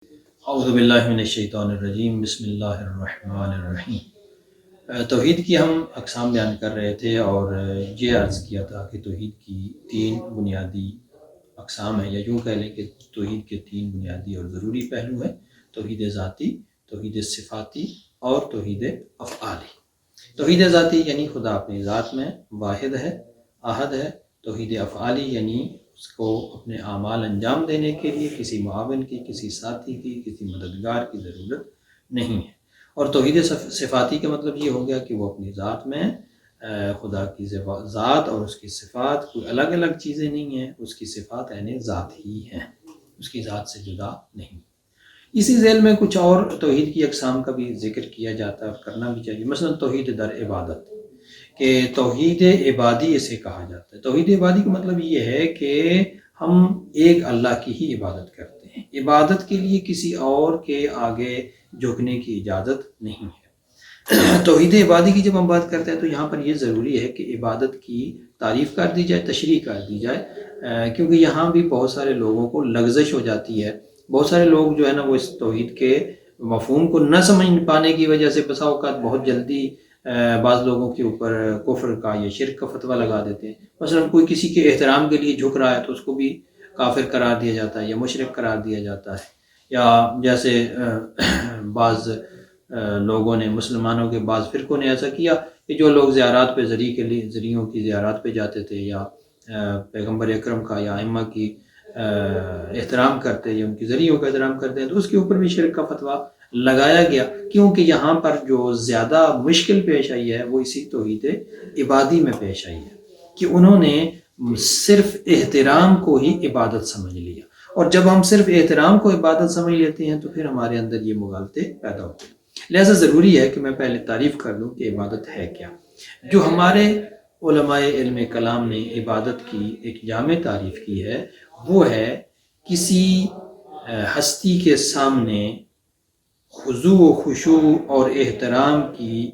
اعوذ باللہ من الشیطان الرجیم، بسم اللہ الرحمن الرحیم۔ توحید کی ہم اقسام بیان کر رہے تھے اور یہ عرض کیا تھا کہ توحید کی تین بنیادی اقسام ہیں، یا یوں کہہ لیں کہ توحید کے تین بنیادی اور ضروری پہلو ہیں: توحید ذاتی، توحید صفاتی اور توحید افعالی۔ توحید ذاتی یعنی خدا اپنی ذات میں واحد ہے، احد ہے۔ توحید افعالی یعنی اس کو اپنے اعمال انجام دینے کے لیے کسی معاون کی، کسی ساتھی کی، کسی مددگار کی ضرورت نہیں ہے۔ اور توحید صفاتی کا مطلب یہ ہو گیا کہ وہ اپنی ذات میں خدا کی ذات اور اس کی صفات کوئی الگ الگ چیزیں نہیں ہیں، اس کی صفات عین ذات ہی ہیں، اس کی ذات سے جدا نہیں۔ اسی ذیل میں کچھ اور توحید کی اقسام کا بھی ذکر کیا جاتا ہے اور کرنا بھی چاہیے، مثلا توحید در عبادت، کہ توحید عبادی اسے کہا جاتا ہے۔ توحید عبادی کا مطلب یہ ہے کہ ہم ایک اللہ کی ہی عبادت کرتے ہیں، عبادت کے لیے کسی اور کے آگے جھکنے کی اجازت نہیں ہے۔ توحید عبادی کی جب ہم بات کرتے ہیں تو یہاں پر یہ ضروری ہے کہ عبادت کی تعریف کر دی جائے، تشریح کر دی جائے، کیونکہ یہاں بھی بہت سارے لوگوں کو لغزش ہو جاتی ہے۔ بہت سارے لوگ جو ہے نا وہ اس توحید کے مفہوم کو نہ سمجھ پانے کی وجہ سے بسا اوقات بہت جلدی بعض لوگوں کے اوپر کفر کا یا شرک کا فتویٰ لگا دیتے ہیں۔ مثلا کوئی کسی کے احترام کے لیے جھک رہا ہے تو اس کو بھی کافر قرار دیا جاتا ہے یا مشرک قرار دیا جاتا ہے، یا جیسے بعض لوگوں نے، مسلمانوں کے بعض فرقوں نے ایسا کیا کہ جو لوگ زیارات پہ ذریعوں کی زیارات پہ جاتے تھے، یا پیغمبر اکرم کا یا ائمہ کی احترام کرتے یا ان کی ذریعوں کا احترام کرتے ہیں، تو اس کے اوپر بھی شرک کا فتویٰ لگایا گیا، کیونکہ یہاں پر جو زیادہ مشکل پیش آئی ہے وہ اسی توحید عبادی میں پیش آئی ہے کہ انہوں نے صرف احترام کو ہی عبادت سمجھ لیا، اور جب ہم صرف احترام کو عبادت سمجھ لیتے ہیں تو پھر ہمارے اندر یہ مغالطے پیدا ہوتے ہیں۔ لہذا ضروری ہے کہ میں پہلے تعریف کر لوں کہ عبادت ہے کیا۔ جو ہمارے علماء علم کلام نے عبادت کی ایک جامع تعریف کی ہے وہ ہے کسی ہستی کے سامنے خضوع و خشوع اور احترام کی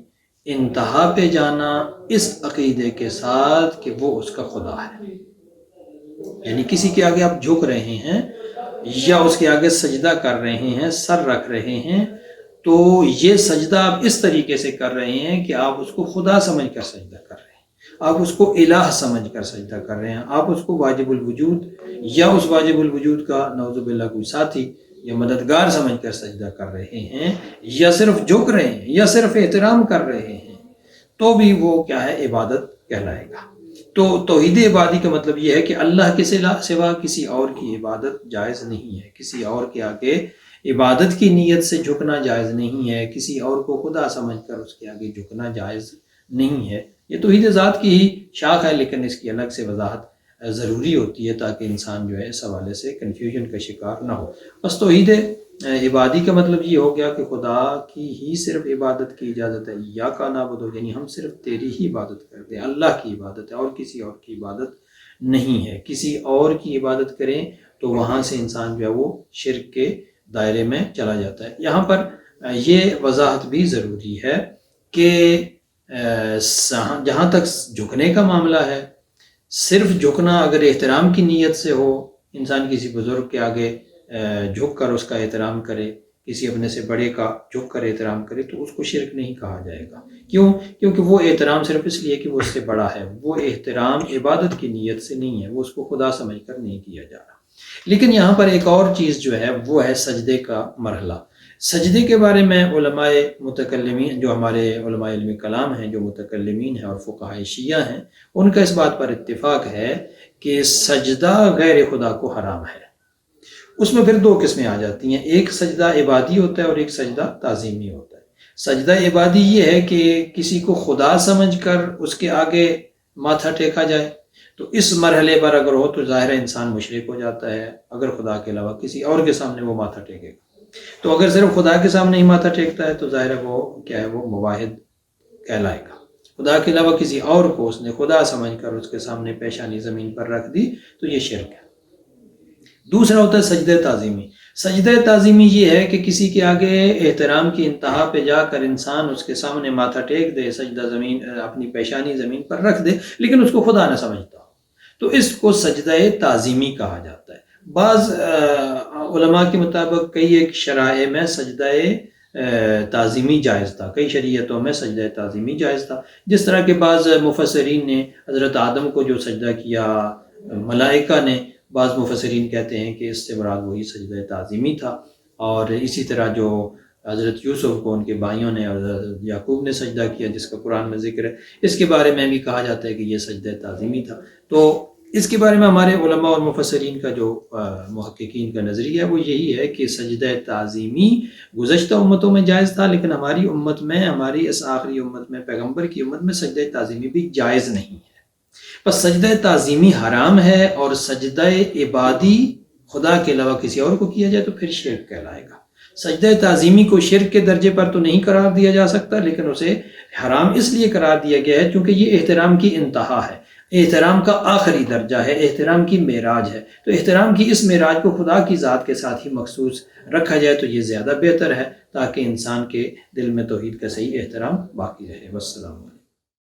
انتہا پہ جانا، اس عقیدے کے ساتھ کہ وہ اس کا خدا ہے۔ یعنی کسی کے آگے آپ جھک رہے ہیں یا اس کے آگے سجدہ کر رہے ہیں، سر رکھ رہے ہیں، تو یہ سجدہ آپ اس طریقے سے کر رہے ہیں کہ آپ اس کو خدا سمجھ کر سجدہ کر رہے ہیں، آپ اس کو الہ سمجھ کر سجدہ کر رہے ہیں، آپ اس کو واجب الوجود یا اس واجب الوجود کا نعوذ باللہ کوئی ساتھی یا مددگار سمجھ کر سجدہ کر رہے ہیں، یا صرف جھک رہے ہیں یا صرف احترام کر رہے ہیں، تو بھی وہ کیا ہے، عبادت کہلائے گا۔ تو توحید عبادی کا مطلب یہ ہے کہ اللہ کے سوا کسی اور کی عبادت جائز نہیں ہے، کسی اور کے آگے عبادت کی نیت سے جھکنا جائز نہیں ہے، کسی اور کو خدا سمجھ کر اس کے آگے جھکنا جائز نہیں ہے۔ یہ توحید ذات کی ہی شاخ ہے، لیکن اس کی الگ سے وضاحت ضروری ہوتی ہے تاکہ انسان جو ہے اس حوالے سے کنفیوژن کا شکار نہ ہو۔ بس توحید عبادی کا مطلب یہ ہو گیا کہ خدا کی ہی صرف عبادت کی اجازت ہے، ایاک نعبد، یعنی ہم صرف تیری ہی عبادت کرتے ہیں، اللہ کی عبادت ہے اور کسی اور کی عبادت نہیں ہے۔ کسی اور کی عبادت کریں تو وہاں سے انسان جو ہے وہ شرک کے دائرے میں چلا جاتا ہے۔ یہاں پر یہ وضاحت بھی ضروری ہے کہ جہاں تک جھکنے کا معاملہ ہے، صرف جھکنا اگر احترام کی نیت سے ہو، انسان کسی بزرگ کے آگے جھک کر اس کا احترام کرے، کسی اپنے سے بڑے کا جھک کر احترام کرے، تو اس کو شرک نہیں کہا جائے گا۔ کیوں؟ کیونکہ وہ احترام صرف اس لیے کہ وہ اس سے بڑا ہے، وہ احترام عبادت کی نیت سے نہیں ہے، وہ اس کو خدا سمجھ کر نہیں کیا جا رہا۔ لیکن یہاں پر ایک اور چیز جو ہے وہ ہے سجدے کا مرحلہ۔ سجدے کے بارے میں علماء متکلمین، جو ہمارے علماء علم کلام ہیں، جو متکلمین ہیں اور فقہاء شیعہ ہیں، ان کا اس بات پر اتفاق ہے کہ سجدہ غیر خدا کو حرام ہے۔ اس میں پھر دو قسمیں آ جاتی ہیں، ایک سجدہ عبادی ہوتا ہے اور ایک سجدہ تعظیمی ہوتا ہے۔ سجدہ عبادی یہ ہے کہ کسی کو خدا سمجھ کر اس کے آگے ماتھا ٹیکا جائے، تو اس مرحلے پر اگر ہو تو ظاہر انسان مشرک ہو جاتا ہے اگر خدا کے علاوہ کسی اور کے سامنے وہ ماتھا ٹیکے گا۔ تو اگر صرف خدا کے سامنے ہی ماتھا ٹیکتا ہے تو ظاہر ہے وہ کیا ہے، وہ موحد کہلائے گا۔ خدا کے علاوہ کسی اور کو اس نے خدا سمجھ کر اس کے سامنے پیشانی زمین پر رکھ دی تو یہ شرک ہے۔ دوسرا ہوتا ہے سجدہ تعظیمی۔ سجدہ تعظیمی یہ ہے کہ کسی کے آگے احترام کی انتہا پہ جا کر انسان اس کے سامنے ماتھا ٹیک دے، سجدہ زمین اپنی پیشانی زمین پر رکھ دے، لیکن اس کو خدا نہ سمجھتا ہو، تو اس کو سجدہ تعظیمی کہا جاتا ہے۔ بعض علماء کے مطابق کئی ایک شرائع میں سجدہ تعظیمی جائز تھا، کئی شریعتوں میں سجدہ تعظیمی جائز تھا، جس طرح کے بعض مفسرین نے حضرت آدم کو جو سجدہ کیا ملائکہ نے، بعض مفسرین کہتے ہیں کہ اس سے مراد وہی سجدہ تعظیمی تھا، اور اسی طرح جو حضرت یوسف کو ان کے بھائیوں نے اور حضرت یعقوب نے سجدہ کیا جس کا قرآن میں ذکر ہے، اس کے بارے میں بھی کہا جاتا ہے کہ یہ سجدہ تعظیمی تھا۔ تو اس کے بارے میں ہمارے علماء اور مفسرین کا جو محققین کا نظریہ ہے وہ یہی ہے کہ سجدہ تعظیمی گزشتہ امتوں میں جائز تھا، لیکن ہماری امت میں، ہماری اس آخری امت میں، پیغمبر کی امت میں سجدہ تعظیمی بھی جائز نہیں ہے۔ بس سجدہ تعظیمی حرام ہے، اور سجدہ عبادی خدا کے علاوہ کسی اور کو کیا جائے تو پھر شرک کہلائے گا۔ سجدہ تعظیمی کو شرک کے درجے پر تو نہیں قرار دیا جا سکتا، لیکن اسے حرام اس لیے قرار دیا گیا ہے کیونکہ یہ احترام کی انتہا ہے، احترام کا آخری درجہ ہے، احترام کی معراج ہے۔ تو احترام کی اس معراج کو خدا کی ذات کے ساتھ ہی مخصوص رکھا جائے تو یہ زیادہ بہتر ہے، تاکہ انسان کے دل میں توحید کا صحیح احترام باقی رہے۔ والسلام علیکم۔